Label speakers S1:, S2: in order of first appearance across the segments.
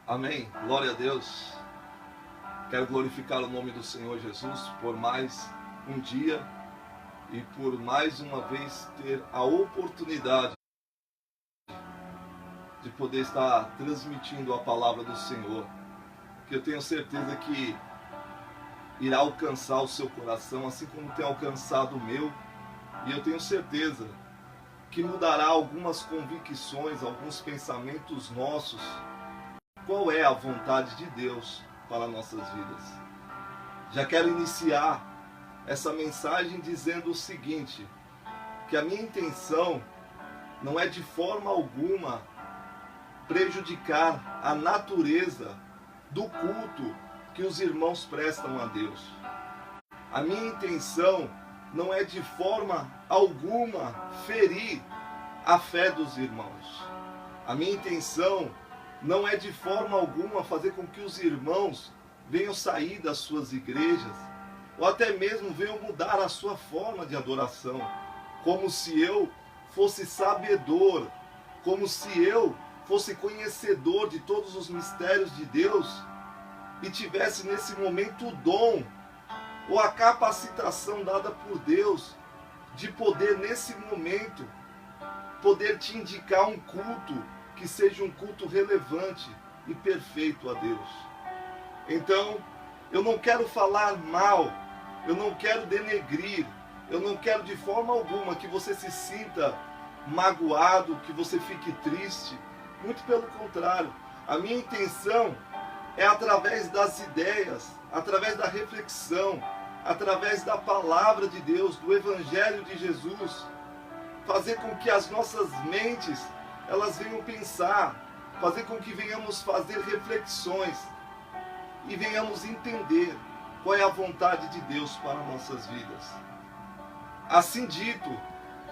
S1: Amém. Glória a Deus. Quero glorificar o nome do Senhor Jesus por mais um dia e por mais uma vez ter a oportunidade de poder estar transmitindo a palavra do Senhor, que eu tenho certeza que irá alcançar o seu coração, assim como tem alcançado o meu, e eu tenho certeza que mudará algumas convicções, alguns pensamentos nossos. Qual é a vontade de Deus para nossas vidas? Já quero iniciar essa mensagem dizendo o seguinte, que a minha intenção não é de forma alguma prejudicar a natureza do culto que os irmãos prestam a Deus. A minha intenção não é de forma alguma ferir a fé dos irmãos. A minha intenção não é de forma alguma fazer com que os irmãos venham sair das suas igrejas ou até mesmo venham mudar a sua forma de adoração, como se eu fosse sabedor, como se eu fosse conhecedor de todos os mistérios de Deus e tivesse nesse momento o dom ou a capacitação dada por Deus de poder nesse momento poder te indicar um culto que seja um culto relevante e perfeito a Deus. Então, eu não quero falar mal, eu não quero denegrir, eu não quero de forma alguma que você se sinta magoado, que você fique triste. Muito pelo contrário, a minha intenção é através das ideias, através da reflexão, através da palavra de Deus, do Evangelho de Jesus, fazer com que as nossas mentes elas venham pensar, fazer com que venhamos fazer reflexões e venhamos entender qual é a vontade de Deus para nossas vidas. Assim dito,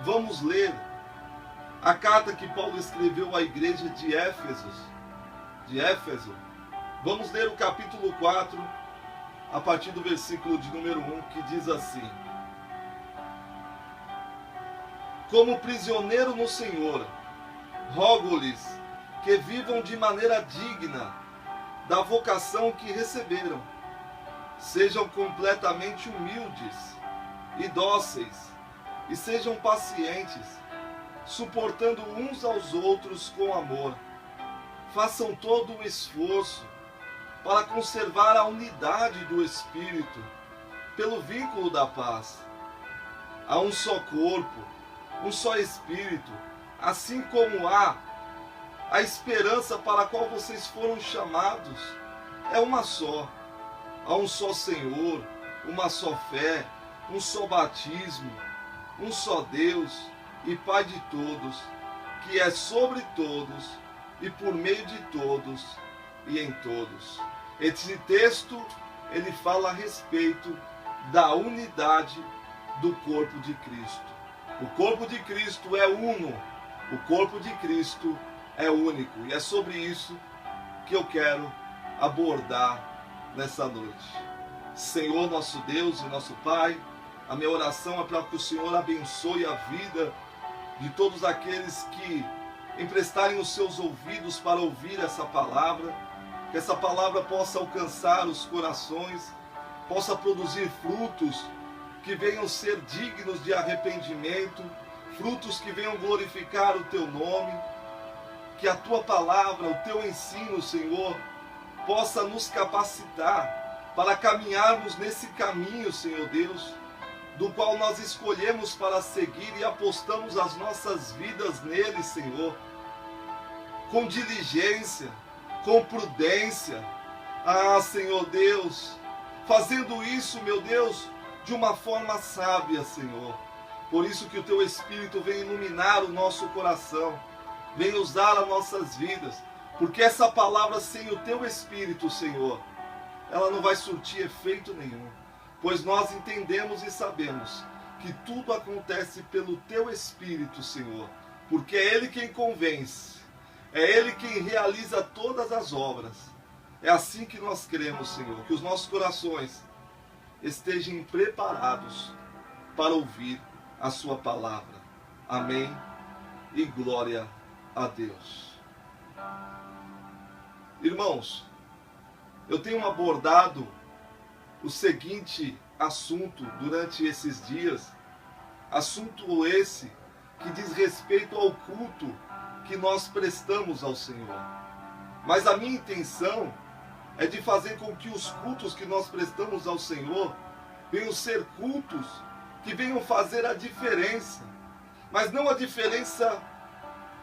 S1: vamos ler a carta que Paulo escreveu à igreja de Éfeso. Vamos ler o capítulo 4, a partir do versículo de número 1, que diz assim: Como prisioneiro no Senhor, rogo-lhes que vivam de maneira digna da vocação que receberam. Sejam completamente humildes e dóceis, e sejam pacientes, suportando uns aos outros com amor. Façam todo o esforço para conservar a unidade do Espírito, pelo vínculo da paz. Há um só corpo, um só Espírito, assim como há a esperança para a qual vocês foram chamados, é uma só. Há um só Senhor, uma só fé, um só batismo, um só Deus e Pai de todos, que é sobre todos e por meio de todos e em todos. Esse texto, ele fala a respeito da unidade do corpo de Cristo. O corpo de Cristo é uno, o corpo de Cristo é único. E é sobre isso que eu quero abordar nessa noite. Senhor, nosso Deus e nosso Pai, a minha oração é para que o Senhor abençoe a vida de todos aqueles que emprestarem os seus ouvidos para ouvir essa palavra, que essa palavra possa alcançar os corações, possa produzir frutos que venham ser dignos de arrependimento, frutos que venham glorificar o Teu nome, que a Tua palavra, o Teu ensino, Senhor, possa nos capacitar para caminharmos nesse caminho, Senhor Deus, do qual nós escolhemos para seguir e apostamos as nossas vidas nele, Senhor, com diligência, com prudência. Ah, Senhor Deus, fazendo isso, meu Deus, de uma forma sábia, Senhor. Por isso que o Teu Espírito vem iluminar o nosso coração, vem usar as nossas vidas, porque essa palavra sem o Teu Espírito, Senhor, ela não vai surtir efeito nenhum, pois nós entendemos e sabemos que tudo acontece pelo Teu Espírito, Senhor, porque é Ele quem convence, é Ele quem realiza todas as obras. É assim que nós cremos, Senhor, que os nossos corações estejam preparados para ouvir a Sua palavra. Amém e glória a Deus. Irmãos, eu tenho abordado o seguinte assunto durante esses dias, assunto esse que diz respeito ao culto que nós prestamos ao Senhor. Mas a minha intenção é de fazer com que os cultos que nós prestamos ao Senhor venham ser cultos que venham fazer a diferença, mas não a diferença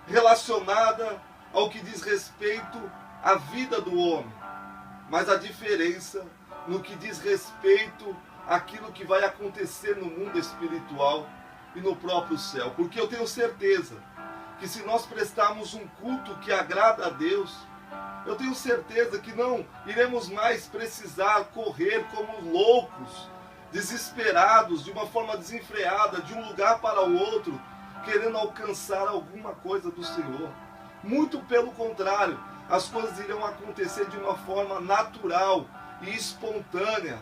S1: relacionada ao que diz respeito à vida do homem, mas a diferença no que diz respeito àquilo que vai acontecer no mundo espiritual e no próprio céu. Porque eu tenho certeza que se nós prestarmos um culto que agrada a Deus, eu tenho certeza que não iremos mais precisar correr como loucos, desesperados, de uma forma desenfreada, de um lugar para o outro, querendo alcançar alguma coisa do Senhor. Muito pelo contrário, as coisas irão acontecer de uma forma natural e espontânea,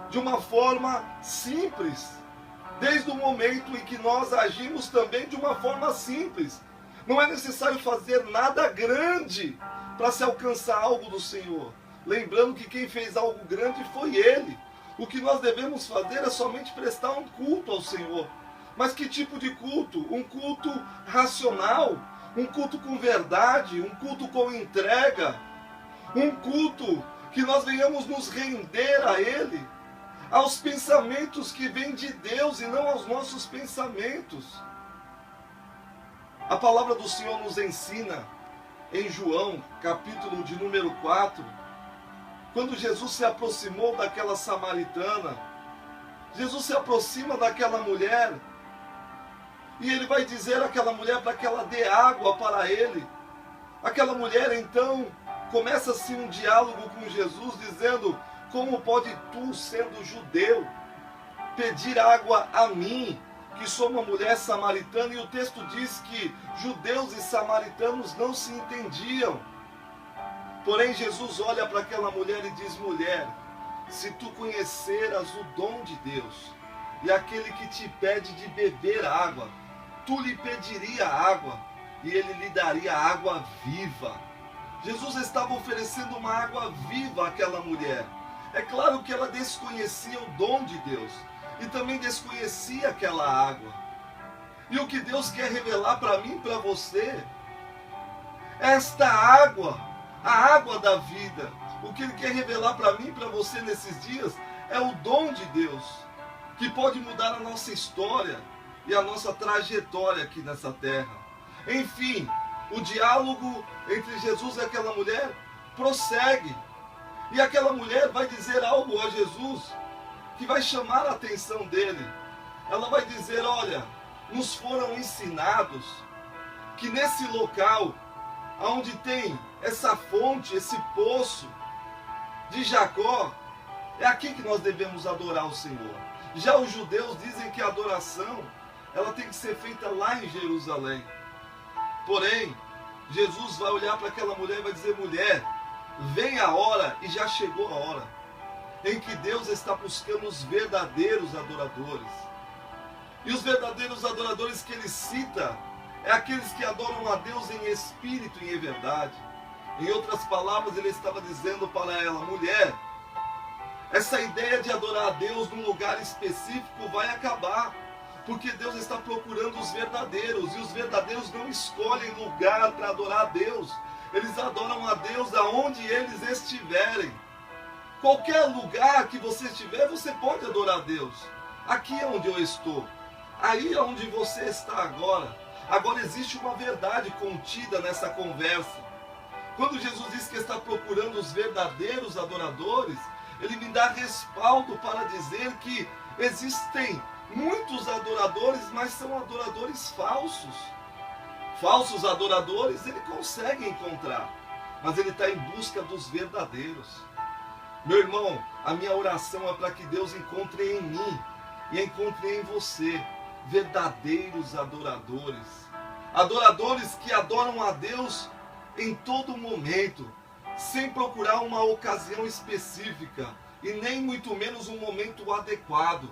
S1: de uma forma simples, desde o momento em que nós agimos também de uma forma simples. Não é necessário fazer nada grande para se alcançar algo do Senhor. Lembrando que quem fez algo grande foi Ele. O que nós devemos fazer é somente prestar um culto ao Senhor. Mas que tipo de culto? Um culto racional, um culto com verdade, um culto com entrega, um culto que nós venhamos nos render a Ele, aos pensamentos que vêm de Deus e não aos nossos pensamentos. A palavra do Senhor nos ensina em João, capítulo de número 4, quando Jesus se aproximou daquela samaritana, Jesus se aproxima daquela mulher, e ele vai dizer àquela mulher para que ela dê água para ele. Aquela mulher então começa-se um diálogo com Jesus, dizendo: como pode tu, sendo judeu, pedir água a mim, que sou uma mulher samaritana? E o texto diz que judeus e samaritanos não se entendiam. Porém, Jesus olha para aquela mulher e diz: mulher, se tu conheceras o dom de Deus, e aquele que te pede de beber água, tu lhe pediria água, e ele lhe daria água viva. Jesus estava oferecendo uma água viva àquela mulher. É claro que ela desconhecia o dom de Deus, e também desconhecia aquela água. E o que Deus quer revelar para mim e para você, esta água, a água da vida, o que Ele quer revelar para mim e para você nesses dias, é o dom de Deus, que pode mudar a nossa história e a nossa trajetória aqui nessa terra. Enfim, o diálogo entre Jesus e aquela mulher prossegue. E aquela mulher vai dizer algo a Jesus que vai chamar a atenção dele. Ela vai dizer: olha, nos foram ensinados que nesse local, onde tem essa fonte, esse poço de Jacó, é aqui que nós devemos adorar o Senhor. Já os judeus dizem que a adoração, ela tem que ser feita lá em Jerusalém. Porém, Jesus vai olhar para aquela mulher e vai dizer: mulher, vem a hora, e já chegou a hora, em que Deus está buscando os verdadeiros adoradores. E os verdadeiros adoradores que ele cita é aqueles que adoram a Deus em espírito e em verdade. Em outras palavras, ele estava dizendo para ela: mulher, essa ideia de adorar a Deus num lugar específico vai acabar, porque Deus está procurando os verdadeiros, e os verdadeiros não escolhem lugar para adorar a Deus. Eles adoram a Deus aonde eles estiverem. Qualquer lugar que você estiver, você pode adorar a Deus. Aqui é onde eu estou, aí é onde você está agora. Agora existe uma verdade contida nessa conversa. Quando Jesus diz que está procurando os verdadeiros adoradores, ele me dá respaldo para dizer que existem muitos adoradores, mas são adoradores falsos. Falsos adoradores ele consegue encontrar, mas ele está em busca dos verdadeiros. Meu irmão, a minha oração é para que Deus encontre em mim e encontre em você verdadeiros adoradores. Adoradores que adoram a Deus em todo momento, sem procurar uma ocasião específica e nem muito menos um momento adequado,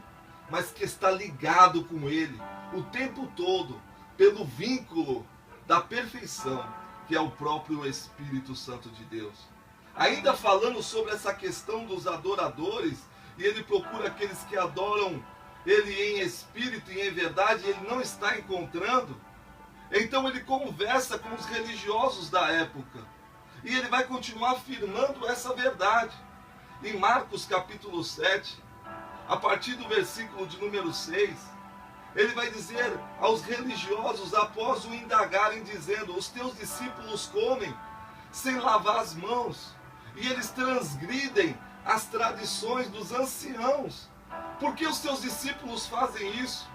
S1: mas que está ligado com Ele o tempo todo, pelo vínculo da perfeição, que é o próprio Espírito Santo de Deus. Ainda falando sobre essa questão dos adoradores, e ele procura aqueles que adoram ele em espírito e em verdade, e ele não está encontrando. Então ele conversa com os religiosos da época, e ele vai continuar afirmando essa verdade. Em Marcos capítulo 7, a partir do versículo de número 6, ele vai dizer aos religiosos, após o indagarem, dizendo: os teus discípulos comem sem lavar as mãos, e eles transgridem as tradições dos anciãos. Por que os teus discípulos fazem isso?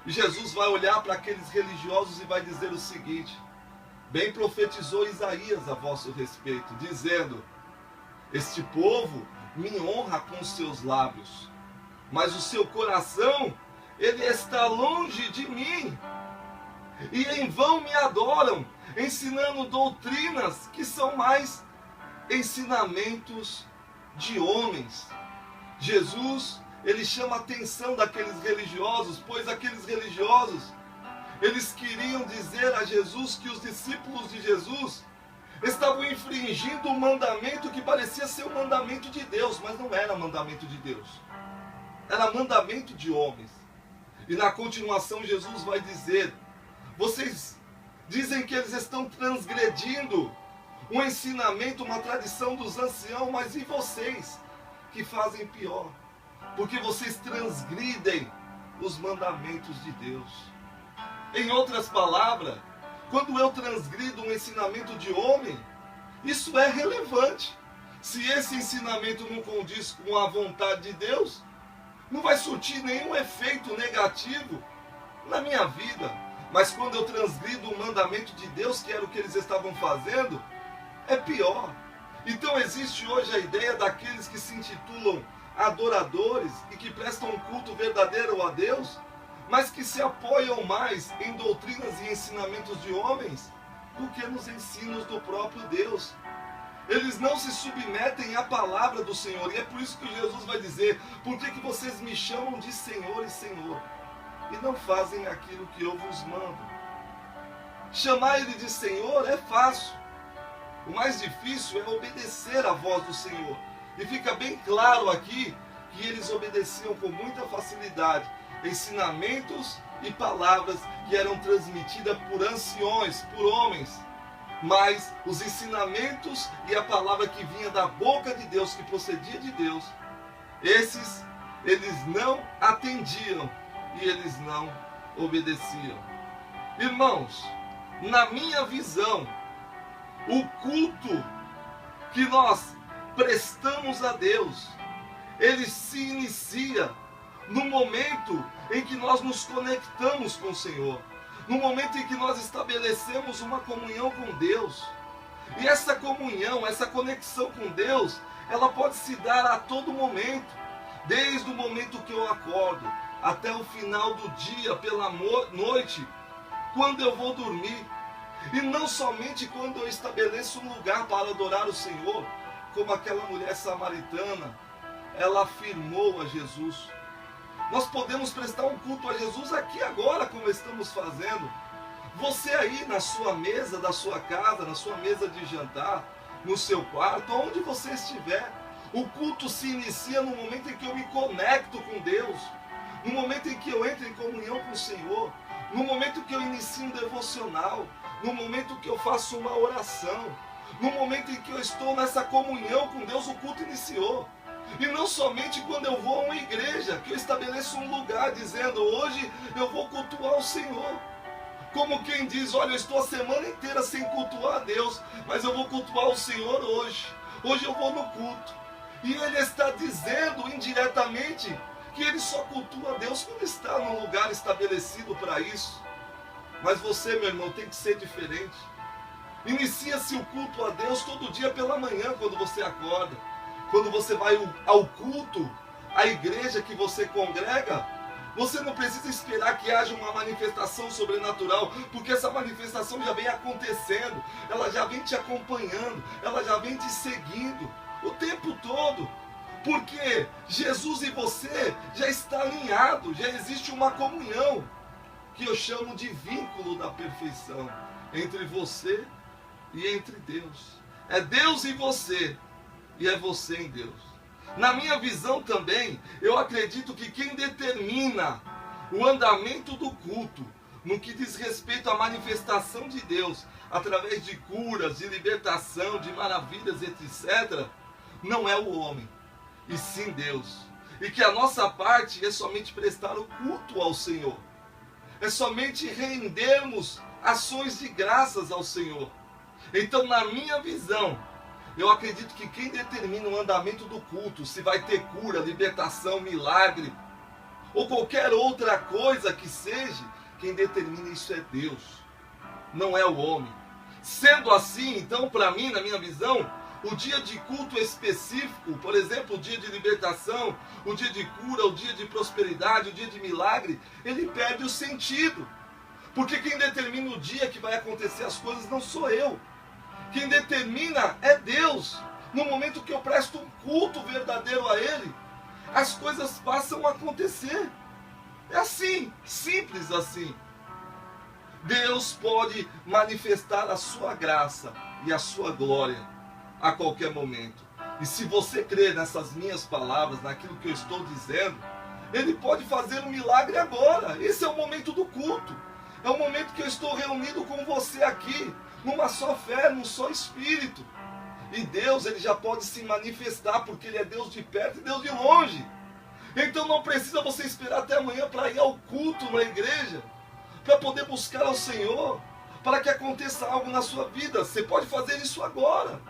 S1: E Jesus vai olhar para aqueles religiosos e vai dizer o seguinte: bem profetizou Isaías a vosso respeito, dizendo: este povo me honra com os seus lábios, mas o seu coração, ele está longe de mim, e em vão me adoram, ensinando doutrinas que são mais ensinamentos de homens. Jesus, ele chama a atenção daqueles religiosos, pois aqueles religiosos, eles queriam dizer a Jesus que os discípulos de Jesus estavam infringindo um mandamento que parecia ser um mandamento de Deus, mas não era mandamento de Deus, era mandamento de homens. E na continuação Jesus vai dizer: vocês dizem que eles estão transgredindo um ensinamento, uma tradição dos anciãos, mas e vocês que fazem pior? Porque vocês transgridem os mandamentos de Deus. Em outras palavras, quando eu transgrido um ensinamento de homem, isso é relevante. Se esse ensinamento não condiz com a vontade de Deus, não vai surtir nenhum efeito negativo na minha vida. Mas quando eu transgrido o mandamento de Deus, que era o que eles estavam fazendo, é pior. Então existe hoje a ideia daqueles que se intitulam adoradores e que prestam um culto verdadeiro a Deus, mas que se apoiam mais em doutrinas e ensinamentos de homens do que nos ensinos do próprio Deus. Eles não se submetem à palavra do Senhor, e é por isso que Jesus vai dizer: por que vocês me chamam de Senhor e Senhor, e não fazem aquilo que eu vos mando? Chamar ele de Senhor é fácil, o mais difícil é obedecer à voz do Senhor. E fica bem claro aqui que eles obedeciam com muita facilidade ensinamentos e palavras que eram transmitidas por anciões, por homens. Mas os ensinamentos e a palavra que vinha da boca de Deus, que procedia de Deus, esses eles não atendiam e eles não obedeciam. Irmãos, na minha visão, o culto que nós prestamos a Deus, ele se inicia no momento em que nós nos conectamos com o Senhor, no momento em que nós estabelecemos uma comunhão com Deus. E essa comunhão, essa conexão com Deus, ela pode se dar a todo momento, desde o momento que eu acordo até o final do dia, pela noite, quando eu vou dormir. E não somente quando eu estabeleço um lugar para adorar o Senhor, como aquela mulher samaritana, ela afirmou a Jesus. Nós podemos prestar um culto a Jesus aqui agora, como estamos fazendo. Você aí na sua mesa da sua casa, na sua mesa de jantar, no seu quarto, onde você estiver. O culto se inicia no momento em que eu me conecto com Deus, no momento em que eu entro em comunhão com o Senhor, no momento que eu inicio um devocional, no momento que eu faço uma oração, no momento em que eu estou nessa comunhão com Deus, o culto iniciou. E não somente quando eu vou a uma igreja, que eu estabeleço um lugar dizendo: hoje eu vou cultuar o Senhor. Como quem diz: olha, eu estou a semana inteira sem cultuar a Deus, mas eu vou cultuar o Senhor hoje. Hoje eu vou no culto. E ele está dizendo indiretamente que ele só cultua a Deus quando está num lugar estabelecido para isso. Mas você, meu irmão, tem que ser diferente. Inicia-se o culto a Deus todo dia pela manhã, quando você acorda. Quando você vai ao culto, à igreja que você congrega, você não precisa esperar que haja uma manifestação sobrenatural, porque essa manifestação já vem acontecendo, ela já vem te acompanhando, ela já vem te seguindo o tempo todo. Porque Jesus e você já está alinhado, já existe uma comunhão, que eu chamo de vínculo da perfeição, entre você e entre Deus. É Deus em você e é você em Deus. Na minha visão também, eu acredito que quem determina o andamento do culto, no que diz respeito à manifestação de Deus, através de curas, de libertação, de maravilhas, etc., não é o homem, e sim Deus. E que a nossa parte é somente prestar o culto ao Senhor. É somente rendermos ações de graças ao Senhor. Então, na minha visão, eu acredito que quem determina o andamento do culto, se vai ter cura, libertação, milagre, ou qualquer outra coisa que seja, quem determina isso é Deus, não é o homem. Sendo assim, então, para mim, na minha visão, o dia de culto específico, por exemplo, o dia de libertação, o dia de cura, o dia de prosperidade, o dia de milagre, ele perde o sentido. Porque quem determina o dia que vai acontecer as coisas não sou eu. Quem determina é Deus. No momento que eu presto um culto verdadeiro a Ele, as coisas passam a acontecer. É assim, simples assim. Deus pode manifestar a sua graça e a sua glória a qualquer momento. E se você crer nessas minhas palavras, naquilo que eu estou dizendo, Ele pode fazer um milagre agora. Esse é o momento do culto. É o momento que eu estou reunido com você aqui, numa só fé, num só espírito. E Deus, Ele já pode se manifestar, porque Ele é Deus de perto e Deus de longe. Então não precisa você esperar até amanhã para ir ao culto na igreja, para poder buscar ao Senhor, para que aconteça algo na sua vida. Você pode fazer isso agora.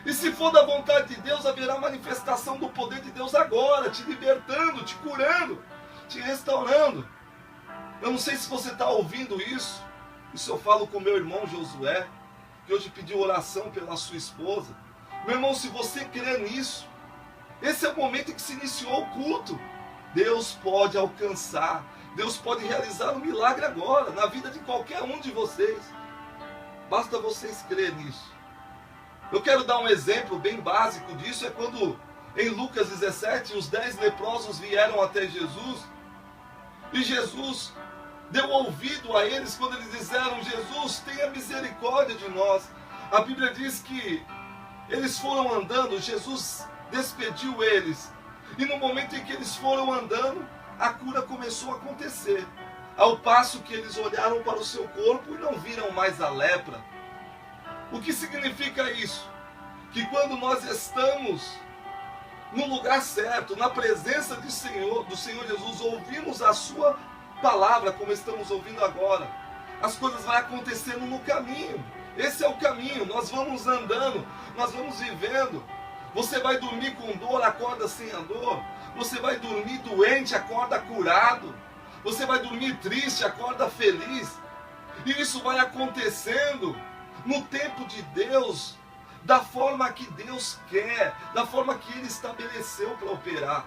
S1: E se for da vontade de Deus, haverá manifestação do poder de Deus agora, te libertando, te curando, te restaurando. Eu não sei se você está ouvindo isso. Isso eu falo com meu irmão Josué, que hoje pediu oração pela sua esposa. Meu irmão, se você crê nisso, esse é o momento em que se iniciou o culto. Deus pode alcançar, Deus pode realizar um milagre agora, na vida de qualquer um de vocês. Basta vocês crerem nisso. Eu quero dar um exemplo bem básico disso, é quando em Lucas 17, os 10 leprosos vieram até Jesus, e Jesus deu ouvido a eles quando eles disseram: Jesus, tenha misericórdia de nós. A Bíblia diz que eles foram andando, Jesus despediu eles, e no momento em que eles foram andando, a cura começou a acontecer, ao passo que eles olharam para o seu corpo e não viram mais a lepra. O que significa isso? Que quando nós estamos no lugar certo, na presença do Senhor Jesus, ouvimos a sua palavra, como estamos ouvindo agora, as coisas vão acontecendo no caminho. Esse é o caminho. Nós vamos andando, nós vamos vivendo. Você vai dormir com dor, acorda sem a dor. Você vai dormir doente, acorda curado. Você vai dormir triste, acorda feliz. E isso vai acontecendo no tempo de Deus, da forma que Deus quer, da forma que Ele estabeleceu para operar.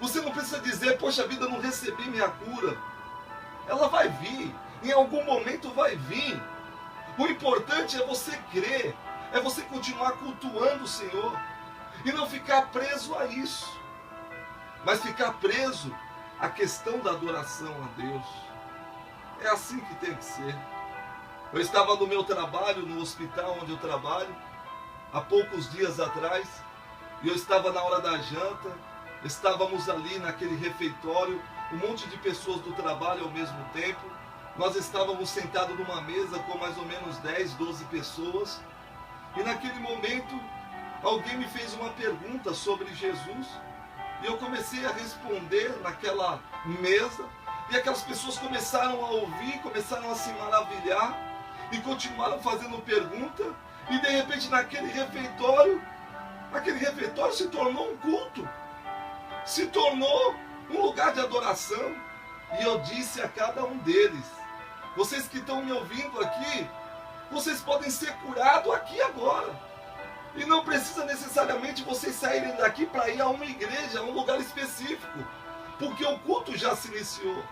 S1: Você não precisa dizer: poxa vida, eu não recebi minha cura. Ela vai vir, em algum momento vai vir. O importante é você crer, é você continuar cultuando o Senhor e não ficar preso a isso, mas ficar preso à questão da adoração a Deus. É assim que tem que ser. Eu estava no meu trabalho, no hospital onde eu trabalho, há poucos dias atrás, e eu estava na hora da janta. Estávamos ali naquele refeitório, um monte de pessoas do trabalho ao mesmo tempo. Nós estávamos sentados numa mesa com mais ou menos 10, 12 pessoas. E naquele momento, alguém me fez uma pergunta sobre Jesus. E eu comecei a responder naquela mesa. E aquelas pessoas começaram a ouvir, começaram a se maravilhar. E continuaram fazendo pergunta. E de repente naquele refeitório se tornou um culto. Se tornou um lugar de adoração. E eu disse a cada um deles: vocês que estão me ouvindo aqui, vocês podem ser curados aqui agora. E não precisa necessariamente vocês saírem daqui para ir a uma igreja, a um lugar específico, porque o culto já se iniciou.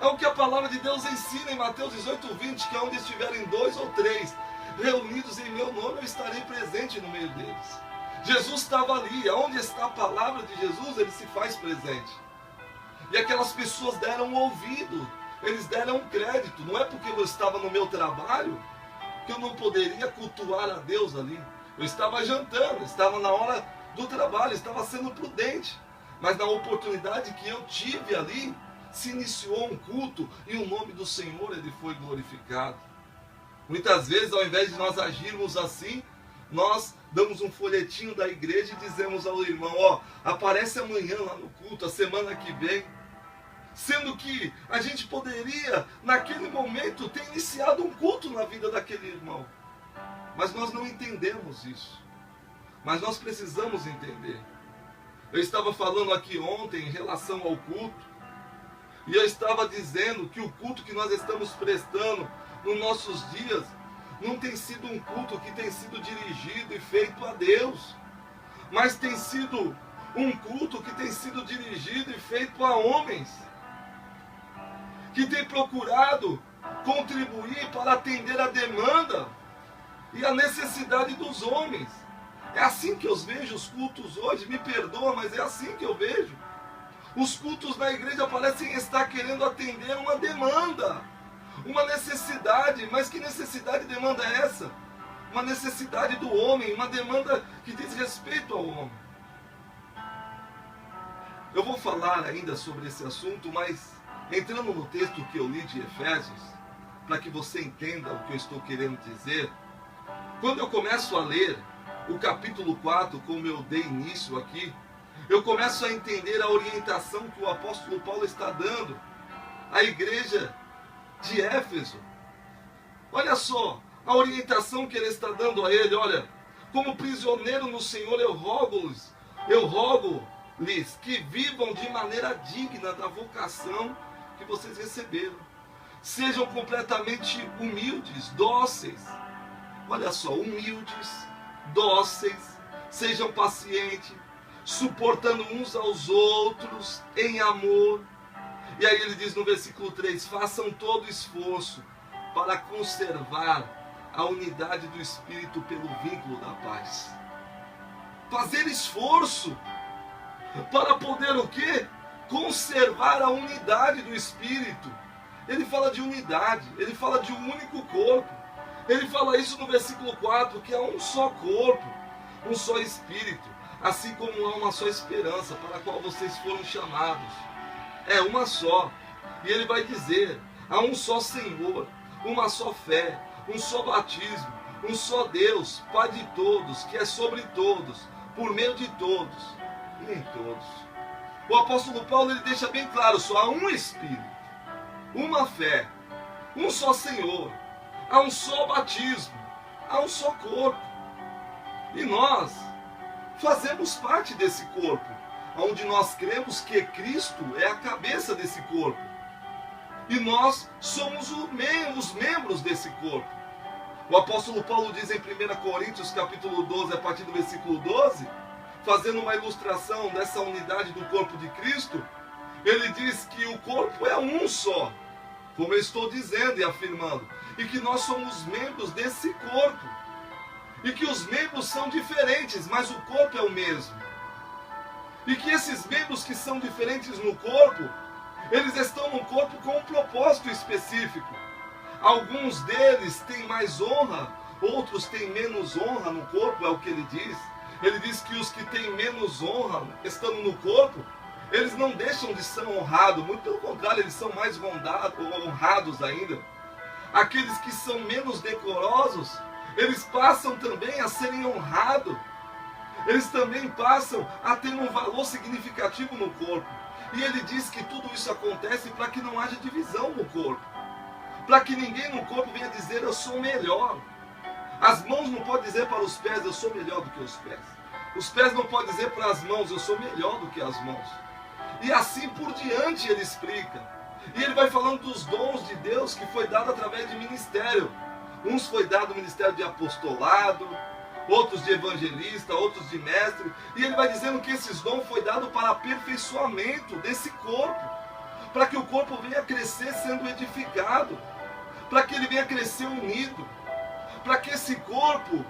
S1: É o que a palavra de Deus ensina em Mateus 18:20, que onde estiverem 2 ou 3 reunidos em meu nome, eu estarei presente no meio deles. Jesus estava ali. Onde está a palavra de Jesus, Ele se faz presente. E aquelas pessoas deram um ouvido, eles deram um crédito. Não é porque eu estava no meu trabalho que eu não poderia cultuar a Deus ali. Eu estava jantando, estava na hora do trabalho, estava sendo prudente. Mas na oportunidade que eu tive ali, se iniciou um culto e o nome do Senhor ele foi glorificado. Muitas vezes, ao invés de nós agirmos assim, nós damos um folhetinho da igreja e dizemos ao irmão, ó, aparece amanhã lá no culto, a semana que vem. Sendo que a gente poderia, naquele momento, ter iniciado um culto na vida daquele irmão. Mas nós não entendemos isso. Mas nós precisamos entender. Eu estava falando aqui ontem em relação ao culto. E eu estava dizendo que o culto que nós estamos prestando nos nossos dias não tem sido um culto que tem sido dirigido e feito a Deus. Mas tem sido um culto que tem sido dirigido e feito a homens. Que tem procurado contribuir para atender a demanda e a necessidade dos homens. É assim que eu vejo os cultos hoje, me perdoa, mas é assim que eu vejo. Os cultos na igreja parecem estar querendo atender uma demanda, uma necessidade, mas que necessidade e demanda é essa? Uma necessidade do homem, uma demanda que diz respeito ao homem. Eu vou falar ainda sobre esse assunto, mas entrando no texto que eu li de Efésios, para que você entenda o que eu estou querendo dizer, quando eu começo a ler o capítulo 4, como eu dei início aqui, eu começo a entender a orientação que o apóstolo Paulo está dando à igreja de Éfeso. Olha só, a orientação que ele está dando a ele, olha, como prisioneiro no Senhor eu rogo-lhes que vivam de maneira digna da vocação que vocês receberam. Sejam completamente humildes, dóceis. Olha só, humildes, dóceis, sejam pacientes, suportando uns aos outros em amor. E aí ele diz no versículo 3, façam todo esforço para conservar a unidade do Espírito pelo vínculo da paz. Fazer esforço para poder o quê? Conservar a unidade do Espírito. Ele fala de unidade, ele fala de um único corpo. Ele fala isso no versículo 4, que há um só corpo, um só Espírito, assim como há uma só esperança para a qual vocês foram chamados. É uma só. E ele vai dizer, há um só Senhor, uma só fé, um só batismo, um só Deus, Pai de todos, que é sobre todos, por meio de todos e em todos. O apóstolo Paulo ele deixa bem claro, só há um Espírito, uma fé, um só Senhor, há um só batismo, há um só corpo. E nós fazemos parte desse corpo, onde nós cremos que Cristo é a cabeça desse corpo. E nós somos os membros desse corpo. O apóstolo Paulo diz em 1 Coríntios capítulo 12, a partir do versículo 12, fazendo uma ilustração dessa unidade do corpo de Cristo, ele diz que o corpo é um só, como eu estou dizendo e afirmando, e que nós somos membros desse corpo, e que os membros são diferentes, mas o corpo é o mesmo, e que esses membros que são diferentes no corpo, eles estão no corpo com um propósito específico. Alguns deles têm mais honra, outros têm menos honra no corpo, é o que ele diz. Ele diz que os que têm menos honra, estando no corpo, eles não deixam de ser honrados, muito pelo contrário, eles são mais honrados ainda. Aqueles que são menos decorosos, eles passam também a serem honrados. Eles também passam a ter um valor significativo no corpo. E ele diz que tudo isso acontece para que não haja divisão no corpo. Para que ninguém no corpo venha dizer, eu sou melhor. As mãos não podem dizer para os pés, eu sou melhor do que os pés. Os pés não podem dizer para as mãos, eu sou melhor do que as mãos. E assim por diante ele explica. E ele vai falando dos dons de Deus que foi dado através de ministério. Uns foi dado o ministério de apostolado, outros de evangelista, outros de mestre. E ele vai dizendo que esses dons foi dado para aperfeiçoamento desse corpo. Para que o corpo venha crescer sendo edificado. Para que ele venha crescer unido. Para que esse corpo,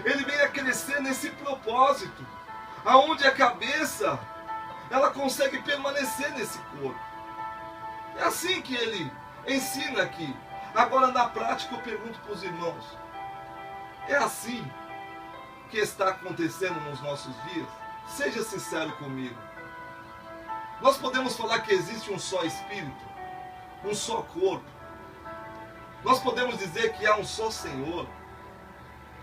S1: ele venha crescer nesse propósito. Aonde a cabeça, ela consegue permanecer nesse corpo. É assim que ele ensina aqui. Agora, na prática, eu pergunto para os irmãos: é assim que está acontecendo nos nossos dias? Seja sincero comigo. Nós podemos falar que existe um só Espírito, um só corpo. Nós podemos dizer que há um só Senhor.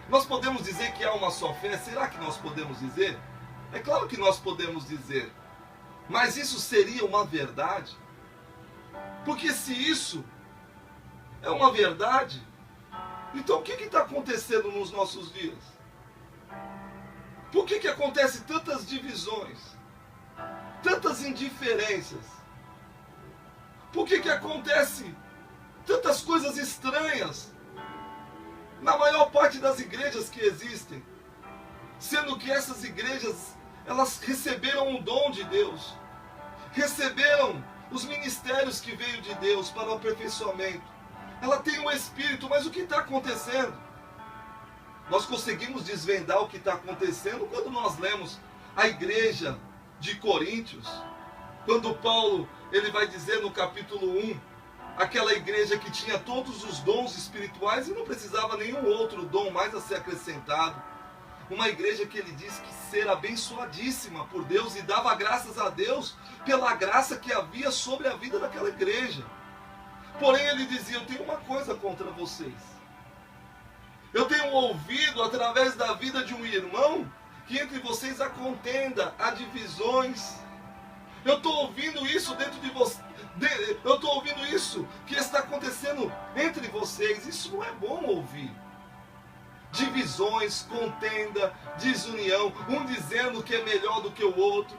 S1: Nós podemos dizer que há uma só fé. Será que nós podemos dizer? É claro que nós podemos dizer. Mas isso seria uma verdade? Porque se isso é uma verdade, então o que está acontecendo nos nossos dias? Por que acontece tantas divisões? Tantas indiferenças? Por que acontece tantas coisas estranhas na maior parte das igrejas que existem? Sendo que essas igrejas, elas receberam o dom de Deus, receberam os ministérios que veio de Deus para o aperfeiçoamento. Ela tem um Espírito, mas o que está acontecendo? Nós conseguimos desvendar o que está acontecendo quando nós lemos a igreja de Coríntios, quando Paulo ele vai dizer no capítulo 1, aquela igreja que tinha todos os dons espirituais e não precisava nenhum outro dom mais a ser acrescentado. Uma igreja que ele diz que ser abençoadíssima por Deus e dava graças a Deus pela graça que havia sobre a vida daquela igreja. Porém ele dizia: eu tenho uma coisa contra vocês. Eu tenho ouvido através da vida de um irmão que entre vocês há contenda, há divisões. Eu estou ouvindo isso dentro de vocês. Eu estou ouvindo isso que está acontecendo entre vocês. Isso não é bom ouvir. Divisões, contenda, desunião, um dizendo que é melhor do que o outro.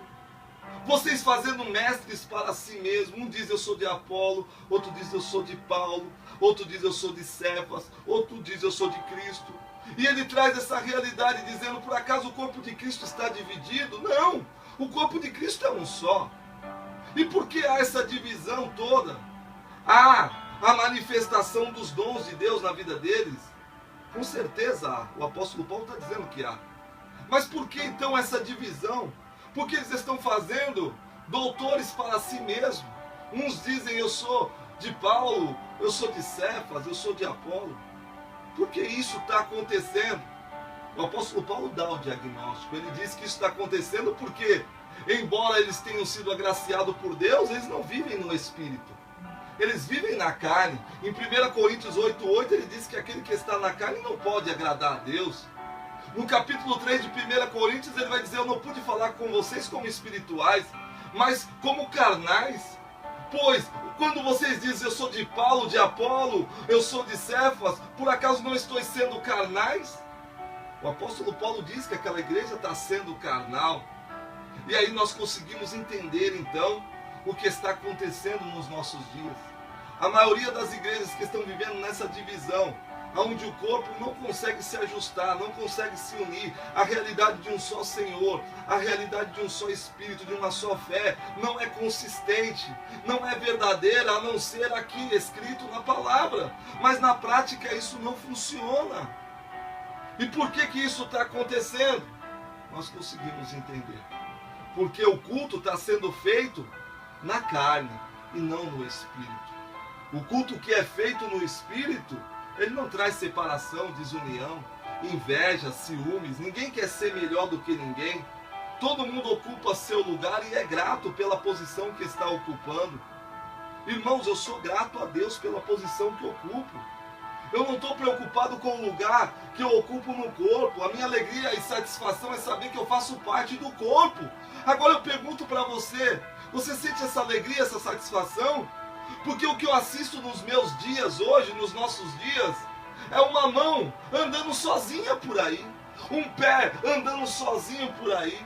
S1: Vocês fazendo mestres para si mesmo. Um diz: eu sou de Apolo, outro diz: eu sou de Paulo, outro diz: eu sou de Cefas, outro diz: eu sou de Cristo. E ele traz essa realidade dizendo: por acaso o corpo de Cristo está dividido? Não, o corpo de Cristo é um só. E por que há essa divisão toda? Há a manifestação dos dons de Deus na vida deles? Com certeza há. O apóstolo Paulo está dizendo que há. Mas por que então essa divisão? Porque eles estão fazendo doutores para si mesmos. Uns dizem: eu sou de Paulo, eu sou de Cefas, eu sou de Apolo. Por que isso está acontecendo? O apóstolo Paulo dá o diagnóstico. Ele diz que isso está acontecendo porque, embora eles tenham sido agraciados por Deus, eles não vivem no Espírito. Eles vivem na carne. Em 1 Coríntios 8,8 ele diz que aquele que está na carne não pode agradar a Deus. No capítulo 3 de 1 Coríntios ele vai dizer: eu não pude falar com vocês como espirituais, mas como carnais. Pois, quando vocês dizem: eu sou de Paulo, de Apolo, eu sou de Cefas, por acaso não estou sendo carnais? O apóstolo Paulo diz que aquela igreja está sendo carnal. E aí nós conseguimos entender então o que está acontecendo nos nossos dias. A maioria das igrejas que estão vivendo nessa divisão, onde o corpo não consegue se ajustar, não consegue se unir à realidade de um só Senhor, à realidade de um só Espírito, de uma só fé, não é consistente, não é verdadeira, a não ser aqui escrito na palavra. Mas na prática isso não funciona. E por que isso está acontecendo? Nós conseguimos entender. Porque o culto está sendo feito na carne e não no Espírito. O culto que é feito no Espírito, ele não traz separação, desunião, inveja, ciúmes. Ninguém quer ser melhor do que ninguém. Todo mundo ocupa seu lugar e é grato pela posição que está ocupando. Irmãos, eu sou grato a Deus pela posição que ocupo. Eu não estou preocupado com o lugar que eu ocupo no corpo. A minha alegria e satisfação é saber que eu faço parte do corpo. Agora eu pergunto para você: você sente essa alegria, essa satisfação? Porque o que eu assisto nos meus dias hoje, nos nossos dias, é uma mão andando sozinha por aí, um pé andando sozinho por aí.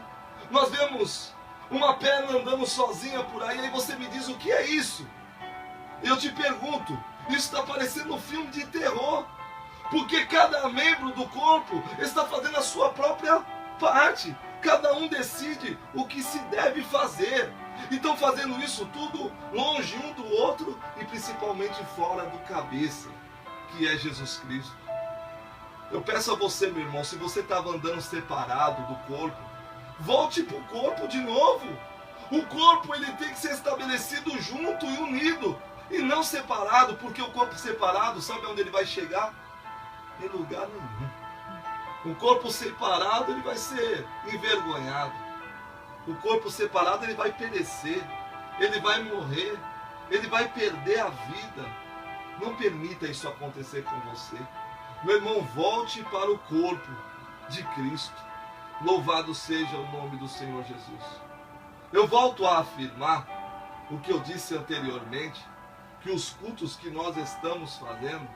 S1: Nós vemos uma perna andando sozinha por aí, aí você me diz: o que é isso? Eu te pergunto: isso está parecendo um filme de terror, porque cada membro do corpo está fazendo a sua própria parte. Cada um decide o que se deve fazer. E estão fazendo isso tudo longe um do outro e principalmente fora do cabeça, que é Jesus Cristo. Eu peço a você, meu irmão, se você estava andando separado do corpo, volte para o corpo de novo. O corpo ele tem que ser estabelecido junto e unido. E não separado, porque o corpo separado, sabe onde ele vai chegar? Em lugar nenhum. O corpo separado, ele vai ser envergonhado. O corpo separado, ele vai perecer. Ele vai morrer. Ele vai perder a vida. Não permita isso acontecer com você. Meu irmão, volte para o corpo de Cristo. Louvado seja o nome do Senhor Jesus. Eu volto a afirmar o que eu disse anteriormente, que os cultos que nós estamos fazendo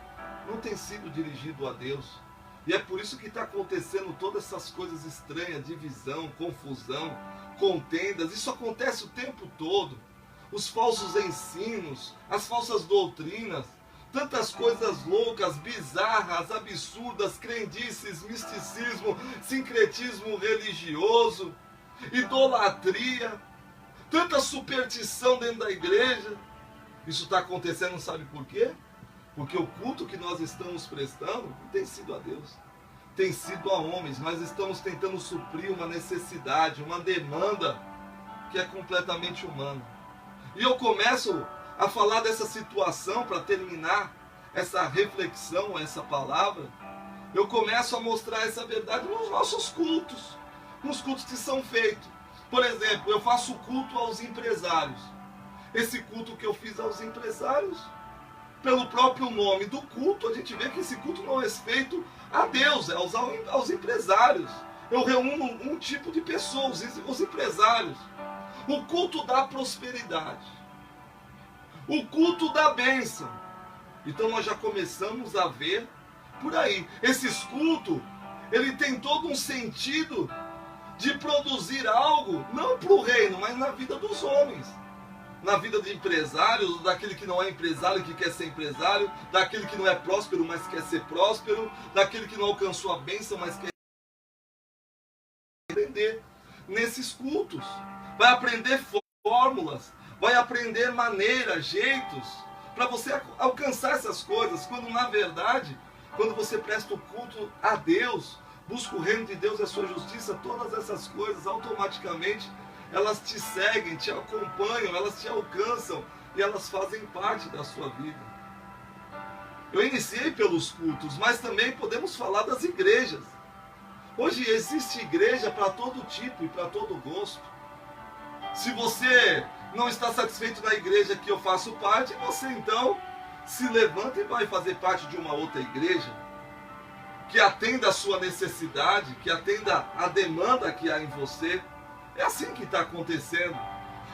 S1: não tem sido dirigido a Deus. E é por isso que está acontecendo todas essas coisas estranhas, divisão, confusão, contendas. Isso acontece o tempo todo. Os falsos ensinos, as falsas doutrinas, tantas coisas loucas, bizarras, absurdas, crendices, misticismo, sincretismo religioso, idolatria, tanta superstição dentro da igreja. Isso está acontecendo, sabe por quê? Porque o culto que nós estamos prestando não tem sido a Deus, tem sido a homens. Mas estamos tentando suprir uma necessidade, uma demanda que é completamente humana. E eu começo a falar dessa situação para terminar essa reflexão, essa palavra. Eu começo a mostrar essa verdade nos nossos cultos, nos cultos que são feitos. Por exemplo, eu faço culto aos empresários. Esse culto que eu fiz aos empresários, pelo próprio nome do culto, a gente vê que esse culto não é feito a Deus, é aos empresários. Eu reúno um tipo de pessoas, os empresários. O culto da prosperidade, o culto da bênção. Então nós já começamos a ver por aí. Esses cultos, ele tem todo um sentido de produzir algo, não para o reino, mas na vida dos homens. Na vida de empresários, daquele que não é empresário, que quer ser empresário, daquele que não é próspero, mas quer ser próspero, daquele que não alcançou a bênção, mas quer aprender nesses cultos. Vai aprender fórmulas, vai aprender maneiras, jeitos, para você alcançar essas coisas, quando na verdade, quando você presta o culto a Deus, busca o reino de Deus e a sua justiça, todas essas coisas automaticamente elas te seguem, te acompanham, elas te alcançam e elas fazem parte da sua vida. Eu iniciei pelos cultos, mas também podemos falar das igrejas. Hoje existe igreja para todo tipo e para todo gosto. Se você não está satisfeito na igreja que eu faço parte, você então se levanta e vai fazer parte de uma outra igreja que atenda a sua necessidade, que atenda a demanda que há em você. É assim que está acontecendo.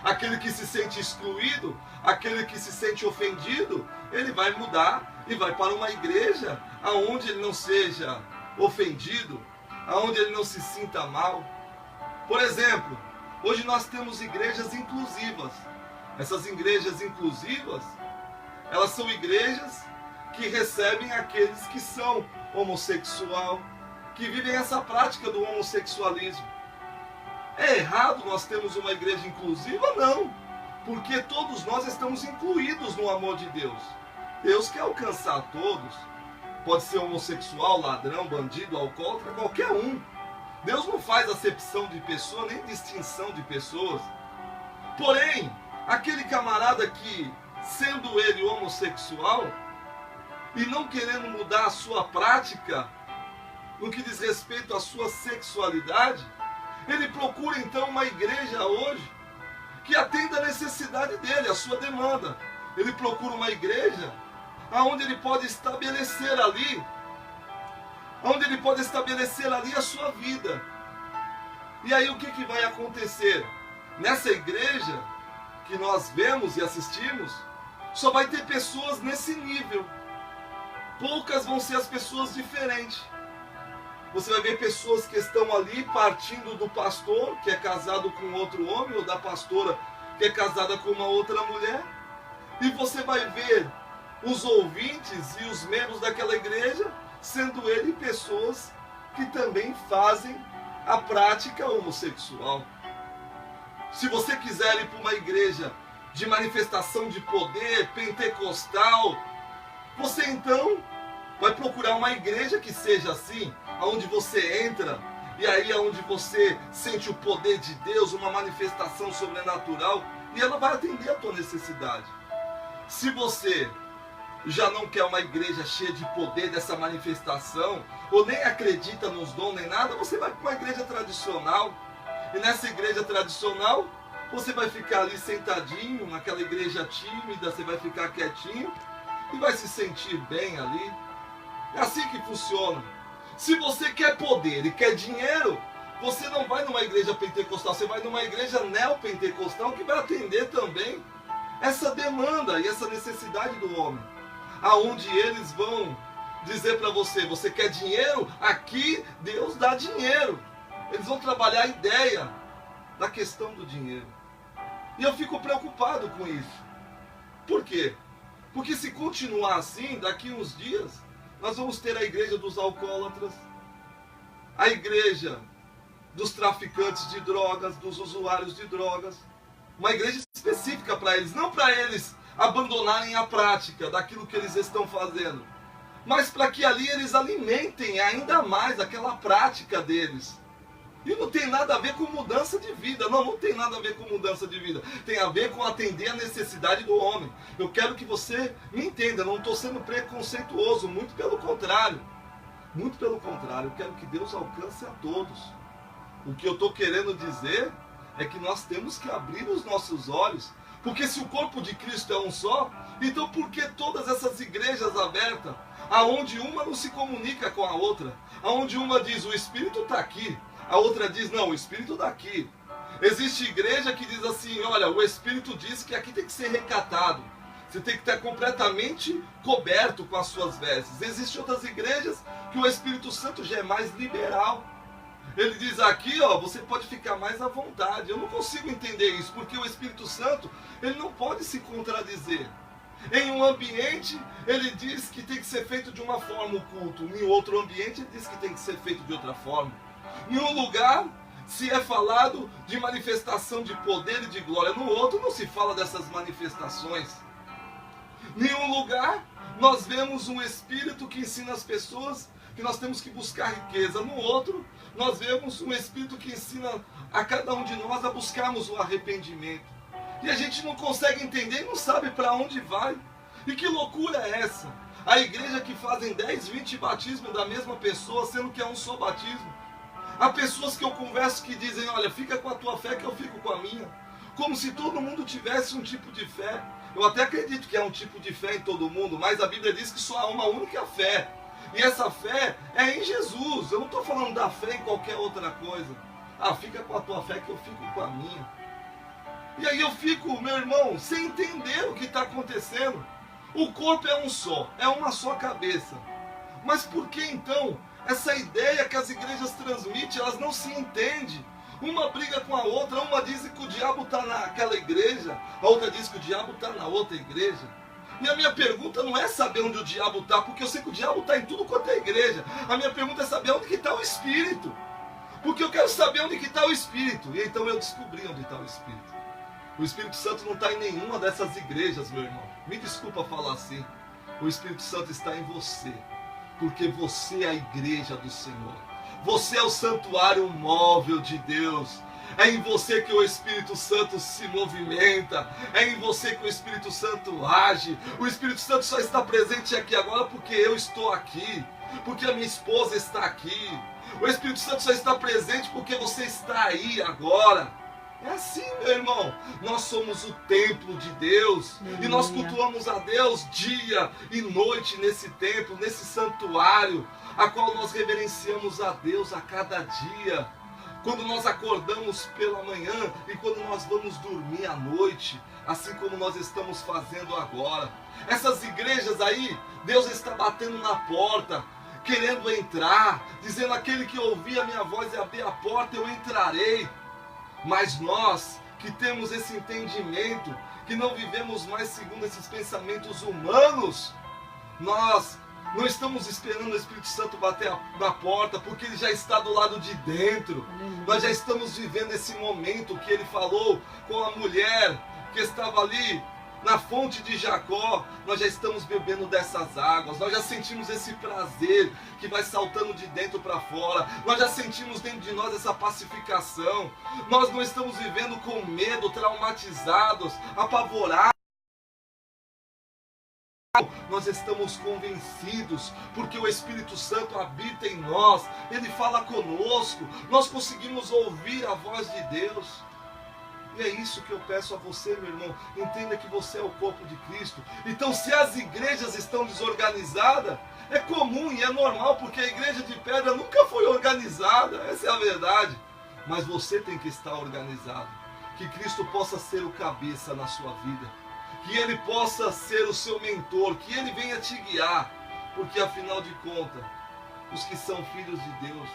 S1: Aquele que se sente excluído, aquele que se sente ofendido, ele vai mudar e vai para uma igreja aonde ele não seja ofendido, aonde ele não se sinta mal. Por exemplo, hoje nós temos igrejas inclusivas. Essas igrejas inclusivas, elas são igrejas que recebem aqueles que são homossexual, que vivem essa prática do homossexualismo. É errado nós termos uma igreja inclusiva? Não, porque todos nós estamos incluídos no amor de Deus. Deus quer alcançar todos. Pode ser homossexual, ladrão, bandido, alcoólatra, qualquer um. Deus não faz acepção de pessoa, nem distinção de pessoas. Porém, aquele camarada que, sendo ele homossexual, e não querendo mudar a sua prática, no que diz respeito à sua sexualidade, ele procura então uma igreja hoje que atenda a necessidade dele, a sua demanda. Ele procura uma igreja onde ele pode estabelecer ali, a sua vida. E aí o que vai acontecer? Nessa igreja que nós vemos e assistimos, só vai ter pessoas nesse nível. Poucas vão ser as pessoas diferentes. Você vai ver pessoas que estão ali partindo do pastor, que é casado com outro homem, ou da pastora, que é casada com uma outra mulher. E você vai ver os ouvintes e os membros daquela igreja, sendo ele pessoas que também fazem a prática homossexual. Se você quiser ir para uma igreja de manifestação de poder, pentecostal, você então vai procurar uma igreja que seja assim, onde você entra, e aí é onde você sente o poder de Deus, uma manifestação sobrenatural, e ela vai atender a tua necessidade. Se você já não quer uma igreja cheia de poder dessa manifestação, ou nem acredita nos dons nem nada, você vai para uma igreja tradicional. E nessa igreja tradicional, você vai ficar ali sentadinho, naquela igreja tímida, você vai ficar quietinho e vai se sentir bem ali. É assim que funciona. Se você quer poder e quer dinheiro, você não vai numa igreja pentecostal, você vai numa igreja neopentecostal que vai atender também essa demanda e essa necessidade do homem. Aonde eles vão dizer para você, você quer dinheiro? Aqui Deus dá dinheiro. Eles vão trabalhar a ideia da questão do dinheiro. E eu fico preocupado com isso. Por quê? Porque se continuar assim, daqui uns dias, nós vamos ter a igreja dos alcoólatras, a igreja dos traficantes de drogas, dos usuários de drogas. Uma igreja específica para eles, não para eles abandonarem a prática daquilo que eles estão fazendo, mas para que ali eles alimentem ainda mais aquela prática deles. E não tem nada a ver com mudança de vida. Não tem nada a ver com mudança de vida. Tem a ver com atender a necessidade do homem. Eu quero que você me entenda. Não estou sendo preconceituoso. Muito pelo contrário. Muito pelo contrário. Eu quero que Deus alcance a todos. O que eu estou querendo dizer é que nós temos que abrir os nossos olhos. Porque se o corpo de Cristo é um só, então por que todas essas igrejas abertas, aonde uma não se comunica com a outra? Aonde uma diz, o Espírito está aqui. A outra diz, não, o Espírito está aqui. Existe igreja que diz assim, olha, o Espírito diz que aqui tem que ser recatado. Você tem que estar completamente coberto com as suas vestes. Existem outras igrejas que o Espírito Santo já é mais liberal. Ele diz aqui, ó, você pode ficar mais à vontade. Eu não consigo entender isso, porque o Espírito Santo, ele não pode se contradizer. Em um ambiente, ele diz que tem que ser feito de uma forma o culto. Em outro ambiente, ele diz que tem que ser feito de outra forma. Em um lugar, se é falado de manifestação de poder e de glória. No outro, não se fala dessas manifestações. Em um lugar, nós vemos um Espírito que ensina as pessoas que nós temos que buscar riqueza. No outro, nós vemos um Espírito que ensina a cada um de nós a buscarmos o arrependimento. E a gente não consegue entender e não sabe para onde vai. E que loucura é essa? A igreja que fazem 10, 20 batismos da mesma pessoa, sendo que é um só batismo. Há pessoas que eu converso que dizem, olha, fica com a tua fé que eu fico com a minha. Como se todo mundo tivesse um tipo de fé. Eu até acredito que há um tipo de fé em todo mundo, mas a Bíblia diz que só há uma única fé. E essa fé é em Jesus. Eu não estou falando da fé em qualquer outra coisa. Ah, fica com a tua fé que eu fico com a minha. E aí eu fico, meu irmão, sem entender o que está acontecendo. O corpo é um só, é uma só cabeça. Mas por que então essa ideia que as igrejas transmitem, elas não se entendem? Uma briga com a outra, uma diz que o diabo está naquela igreja, a outra diz que o diabo está na outra igreja. E a minha pergunta não é saber onde o diabo está, porque eu sei que o diabo está em tudo quanto é igreja. A minha pergunta é saber onde que está o Espírito. Porque eu quero saber onde que está o Espírito. E então eu descobri onde está o Espírito. O Espírito Santo não está em nenhuma dessas igrejas, meu irmão. Me desculpa falar assim. O Espírito Santo está em você. Porque você é a igreja do Senhor. Você é o santuário móvel de Deus. É em você que o Espírito Santo se movimenta. É em você que o Espírito Santo age. O Espírito Santo só está presente aqui agora porque eu estou aqui. Porque a minha esposa está aqui. O Espírito Santo só está presente porque você está aí agora. É assim, meu irmão. Nós somos o templo de Deus. E nós cultuamos a Deus dia e noite nesse templo, nesse santuário, a qual nós reverenciamos a Deus a cada dia. Quando nós acordamos pela manhã e quando nós vamos dormir à noite, assim como nós estamos fazendo agora. Essas igrejas aí, Deus está batendo na porta, querendo entrar, dizendo: aquele que ouvir a minha voz e abrir a porta, eu entrarei. Mas nós que temos esse entendimento, que não vivemos mais segundo esses pensamentos humanos, nós não estamos esperando o Espírito Santo bater na porta, porque ele já está do lado de dentro. Nós já estamos vivendo esse momento que ele falou com a mulher que estava ali na fonte de Jacó. Nós já estamos bebendo dessas águas, nós já sentimos esse prazer que vai saltando de dentro para fora, nós já sentimos dentro de nós essa pacificação. Nós não estamos vivendo com medo, traumatizados, apavorados. Nós estamos convencidos, porque o Espírito Santo habita em nós, ele fala conosco, nós conseguimos ouvir a voz de Deus. E é isso que eu peço a você, meu irmão. Entenda que você é o corpo de Cristo. Então, se as igrejas estão desorganizadas, é comum e é normal, porque a igreja de pedra nunca foi organizada, essa é a verdade. Mas você tem que estar organizado. Que Cristo possa ser o cabeça na sua vida. Que Ele possa ser o seu mentor, que Ele venha te guiar. Porque, afinal de contas, os que são filhos de Deus,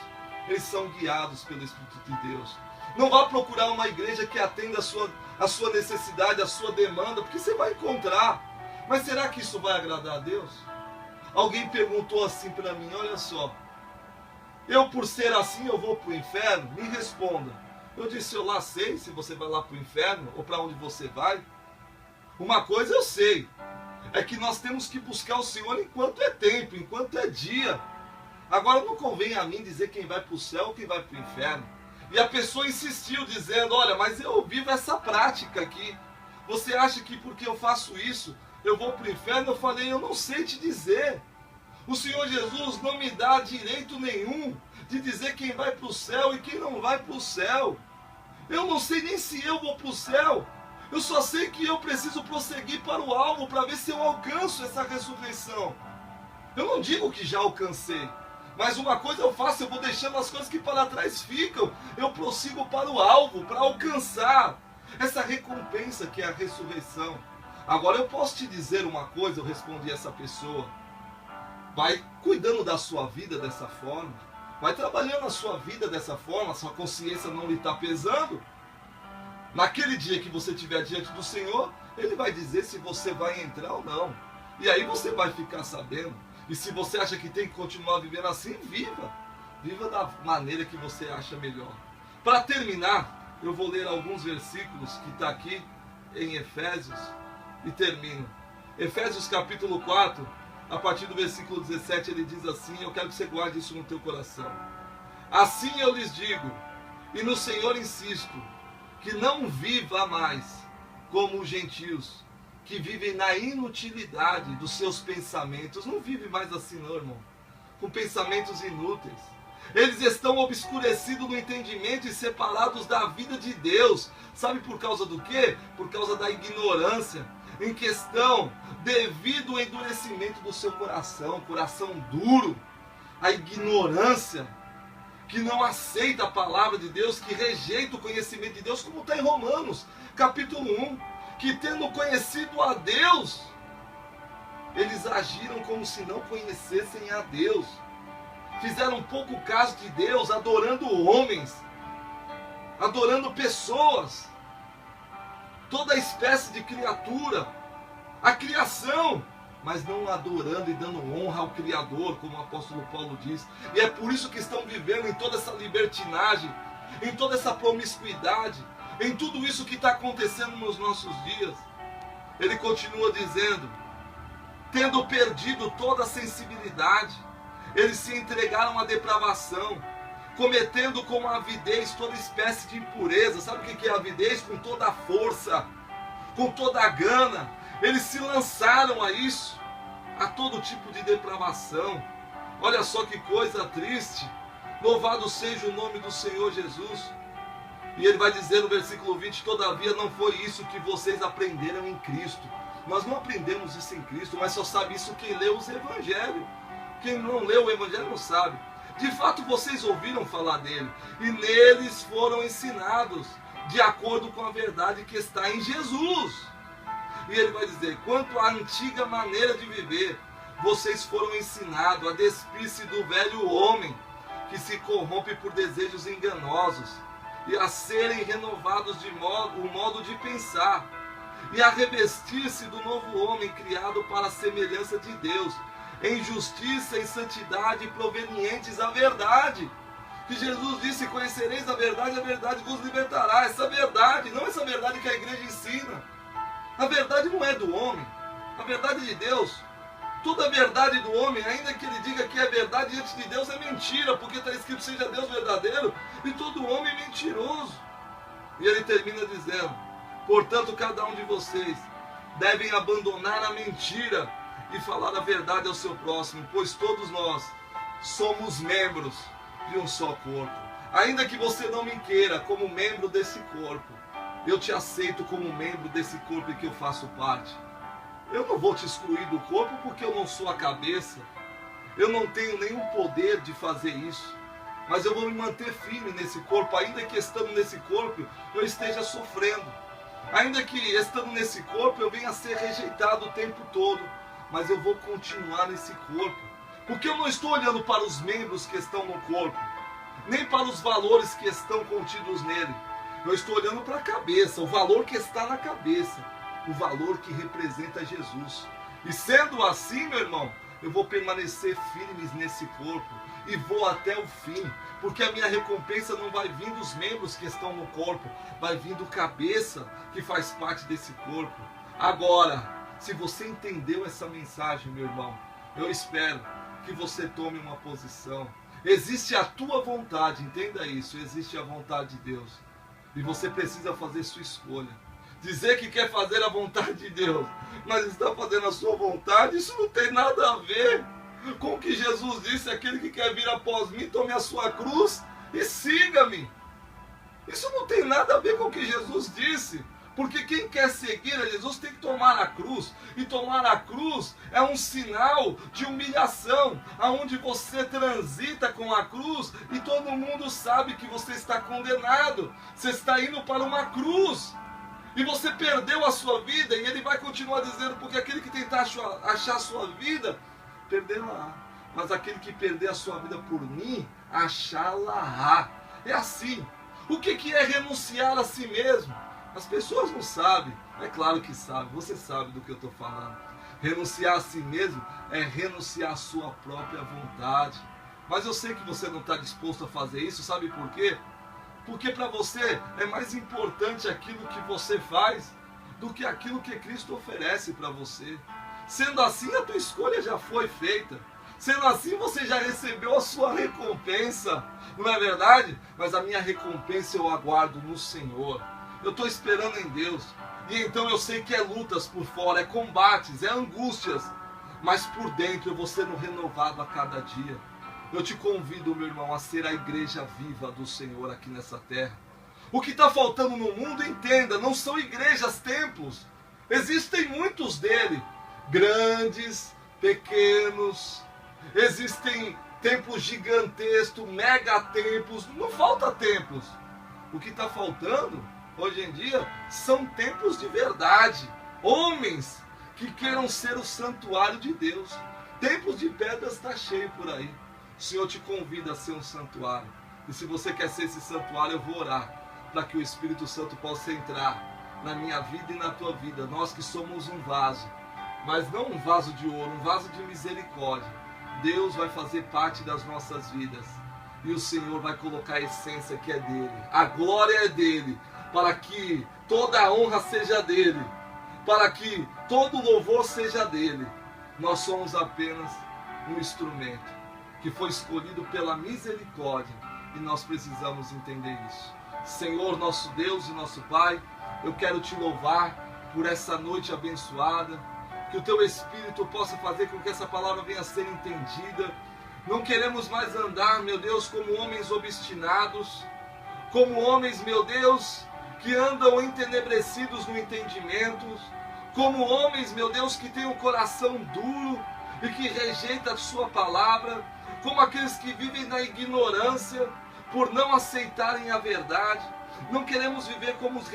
S1: eles são guiados pelo Espírito de Deus. Não vá procurar uma igreja que atenda a sua necessidade, a sua demanda, porque você vai encontrar. Mas será que isso vai agradar a Deus? Alguém perguntou assim para mim, olha só, eu por ser assim eu vou para o inferno? Me responda. Eu disse, eu lá sei se você vai lá para o inferno ou para onde você vai. Uma coisa eu sei, é que nós temos que buscar o Senhor enquanto é tempo, enquanto é dia. Agora não convém a mim dizer quem vai para o céu ou quem vai para o inferno. E a pessoa insistiu dizendo, olha, mas eu vivo essa prática aqui. Você acha que porque eu faço isso, eu vou para o inferno? Eu falei, eu não sei te dizer. O Senhor Jesus não me dá direito nenhum de dizer quem vai para o céu e quem não vai para o céu. Eu não sei nem se eu vou para o céu. Eu só sei que eu preciso prosseguir para o alvo para ver se eu alcanço essa ressurreição. Eu não digo que já alcancei. Mas uma coisa eu faço, eu vou deixando as coisas que para trás ficam. Eu prossigo para o alvo, para alcançar essa recompensa que é a ressurreição. Agora eu posso te dizer uma coisa, eu respondi a essa pessoa. Vai cuidando da sua vida dessa forma. Vai trabalhando a sua vida dessa forma, a sua consciência não lhe está pesando. Naquele dia que você estiver diante do Senhor, Ele vai dizer se você vai entrar ou não. E aí você vai ficar sabendo. E se você acha que tem que continuar vivendo assim, viva. Viva da maneira que você acha melhor. Para terminar, eu vou ler alguns versículos que está aqui em Efésios e termino. Efésios capítulo 4, a partir do versículo 17, ele diz assim, eu quero que você guarde isso no teu coração. Assim eu lhes digo, e no Senhor insisto, que não viva mais como os gentios, que vivem na inutilidade dos seus pensamentos. Não vive mais assim não, irmão. Com pensamentos inúteis. Eles estão obscurecidos no entendimento e separados da vida de Deus. Sabe por causa do quê? Por causa da ignorância em questão, devido ao endurecimento do seu coração duro. A ignorância que não aceita a palavra de Deus, que rejeita o conhecimento de Deus, como está em Romanos, capítulo 1. Que tendo conhecido a Deus, eles agiram como se não conhecessem a Deus. Fizeram pouco caso de Deus, adorando homens, adorando pessoas, toda espécie de criatura, a criação, mas não adorando e dando honra ao Criador, como o apóstolo Paulo diz. E é por isso que estão vivendo em toda essa libertinagem, em toda essa promiscuidade, em tudo isso que está acontecendo nos nossos dias. Ele continua dizendo, tendo perdido toda a sensibilidade, eles se entregaram à depravação, cometendo com avidez toda espécie de impureza. Sabe o que é avidez? Com toda a força, com toda a gana, eles se lançaram a isso, a todo tipo de depravação. Olha só que coisa triste. Louvado seja o nome do Senhor Jesus. E ele vai dizer no versículo 20, todavia não foi isso que vocês aprenderam em Cristo. Nós não aprendemos isso em Cristo, mas só sabe isso quem lê os evangelhos. Quem não lê o evangelho não sabe. De fato vocês ouviram falar dele, e neles foram ensinados, de acordo com a verdade que está em Jesus. E ele vai dizer, quanto à antiga maneira de viver, vocês foram ensinados a despir-se do velho homem, que se corrompe por desejos enganosos, e a serem renovados o modo de pensar, e a revestir-se do novo homem criado para a semelhança de Deus, em justiça e santidade provenientes da verdade. Que Jesus disse, conhecereis a verdade vos libertará. Essa verdade, não essa verdade que a igreja ensina. A verdade não é do homem, a verdade é de Deus. Toda a verdade do homem, ainda que ele diga que é verdade diante de Deus, é mentira, porque está escrito, seja Deus verdadeiro, e todo homem é mentiroso. E ele termina dizendo, portanto cada um de vocês devem abandonar a mentira e falar a verdade ao seu próximo, pois todos nós somos membros de um só corpo. Ainda que você não me queira como membro desse corpo, eu te aceito como membro desse corpo em que eu faço parte. Eu não vou te excluir do corpo porque eu não sou a cabeça. Eu não tenho nenhum poder de fazer isso. Mas eu vou me manter firme nesse corpo, ainda que estando nesse corpo eu esteja sofrendo. Ainda que estando nesse corpo eu venha a ser rejeitado o tempo todo. Mas eu vou continuar nesse corpo. Porque eu não estou olhando para os membros que estão no corpo, nem para os valores que estão contidos nele. Eu estou olhando para a cabeça, o valor que está na cabeça, o valor que representa Jesus. E sendo assim, meu irmão, eu vou permanecer firme nesse corpo e vou até o fim, porque a minha recompensa não vai vir dos membros que estão no corpo, vai vir do cabeça que faz parte desse corpo. Agora, se você entendeu essa mensagem, meu irmão, eu espero que você tome uma posição. Existe a tua vontade, entenda isso, existe a vontade de Deus. E você precisa fazer sua escolha. Dizer que quer fazer a vontade de Deus, mas está fazendo a sua vontade, isso não tem nada a ver com o que Jesus disse: aquele que quer vir após mim, tome a sua cruz e siga-me. Isso não tem nada a ver com o que Jesus disse. Porque quem quer seguir a Jesus tem que tomar a cruz. E tomar a cruz é um sinal de humilhação, aonde você transita com a cruz e todo mundo sabe que você está condenado. Você está indo para uma cruz. E você perdeu a sua vida, e ele vai continuar dizendo, porque aquele que tentar achar a sua vida, perderá. Mas aquele que perder a sua vida por mim, achá-la-á. É assim. O que é renunciar a si mesmo? As pessoas não sabem, é claro que sabem, você sabe do que eu estou falando. Renunciar a si mesmo é renunciar à sua própria vontade. Mas eu sei que você não está disposto a fazer isso, sabe por quê? Porque para você é mais importante aquilo que você faz do que aquilo que Cristo oferece para você. Sendo assim, a tua escolha já foi feita. Sendo assim, você já recebeu a sua recompensa. Não é verdade? Mas a minha recompensa eu aguardo no Senhor. Eu estou esperando em Deus. E então eu sei que é lutas por fora, é combates, é angústias. Mas por dentro eu vou sendo renovado a cada dia. Eu te convido, meu irmão, a ser a igreja viva do Senhor aqui nessa terra. O que está faltando no mundo, entenda, não são igrejas, templos. Existem muitos dele. Grandes, pequenos. Existem templos gigantescos, megatemplos. Não falta templos. O que está faltando hoje em dia são templos de verdade, homens que queiram ser o santuário de Deus. Templos de pedras está cheio por aí. O Senhor te convida a ser um santuário, e se você quer ser esse santuário, eu vou orar para que o Espírito Santo possa entrar na minha vida e na tua vida. Nós que somos um vaso, mas não um vaso de ouro, um vaso de misericórdia. Deus vai fazer parte das nossas vidas, e o Senhor vai colocar a essência que é dele, a glória é dele, para que toda a honra seja dele, para que todo louvor seja dele. Nós somos apenas um instrumento que foi escolhido pela misericórdia, e nós precisamos entender isso. Senhor, nosso Deus e nosso Pai, eu quero te louvar por essa noite abençoada, que o teu Espírito possa fazer com que essa palavra venha a ser entendida. Não queremos mais andar, meu Deus, como homens obstinados, como homens, meu Deus, que andam entenebrecidos no entendimento, como homens, meu Deus, que têm um coração duro e que rejeita a sua palavra, como aqueles que vivem na ignorância por não aceitarem a verdade. Não queremos viver como os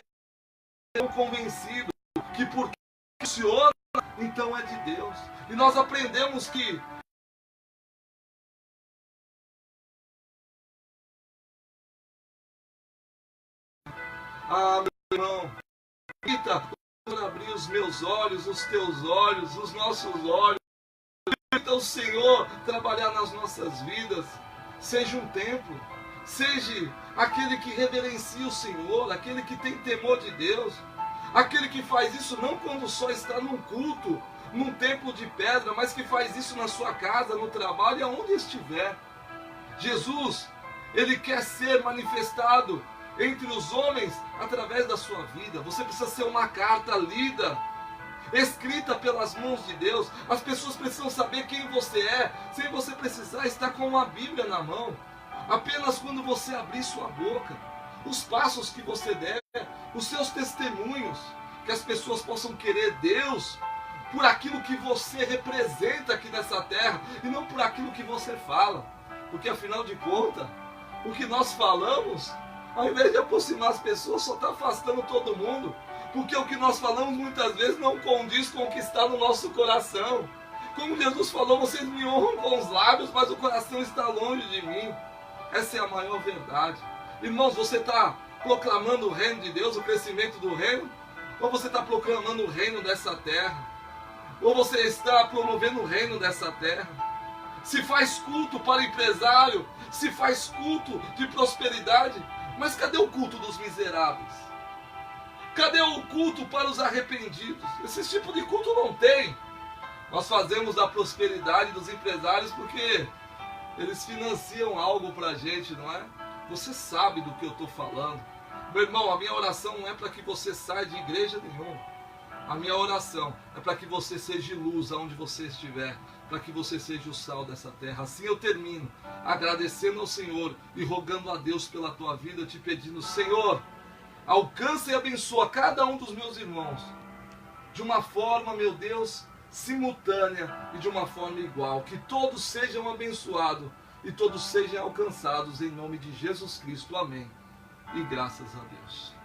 S1: convencidos que porque funciona, então é de Deus. E nós aprendemos que meu irmão, permita abrir os meus olhos, os teus olhos, os nossos olhos. Permita o Senhor trabalhar nas nossas vidas. Seja um templo, seja aquele que reverencia o Senhor, aquele que tem temor de Deus, aquele que faz isso não quando só está num culto, num templo de pedra, mas que faz isso na sua casa, no trabalho e aonde estiver. Jesus, ele quer ser manifestado entre os homens através da sua vida. Você precisa ser uma carta lida. escrita pelas mãos de Deus. As pessoas precisam saber quem você é, sem você precisar estar com uma Bíblia na mão. Apenas quando você abrir sua boca, os passos que você der, os seus testemunhos, que as pessoas possam querer Deus por aquilo que você representa aqui nessa terra e não por aquilo que você fala. Porque afinal de contas, o que nós falamos, ao invés de aproximar as pessoas, só está afastando todo mundo. Porque o que nós falamos muitas vezes não condiz com o que está no nosso coração. Como Jesus falou, vocês me honram com os lábios, mas o coração está longe de mim. Essa é a maior verdade. Irmãos, você está proclamando o reino de Deus, o crescimento do reino? Ou você está proclamando o reino dessa terra? Ou você está promovendo o reino dessa terra? Se faz culto para empresário, se faz culto de prosperidade, mas cadê o culto dos miseráveis? Cadê o culto para os arrependidos? Esse tipo de culto não tem. Nós fazemos a prosperidade dos empresários porque eles financiam algo para a gente, não é? Você sabe do que eu estou falando. Meu irmão, a minha oração não é para que você saia de igreja nenhuma. A minha oração é para que você seja luz aonde você estiver, para que você seja o sal dessa terra. Assim eu termino, agradecendo ao Senhor e rogando a Deus pela tua vida, te pedindo: Senhor, alcança e abençoa cada um dos meus irmãos, de uma forma, meu Deus, simultânea e de uma forma igual. Que todos sejam abençoados e todos sejam alcançados em nome de Jesus Cristo. Amém. E graças a Deus.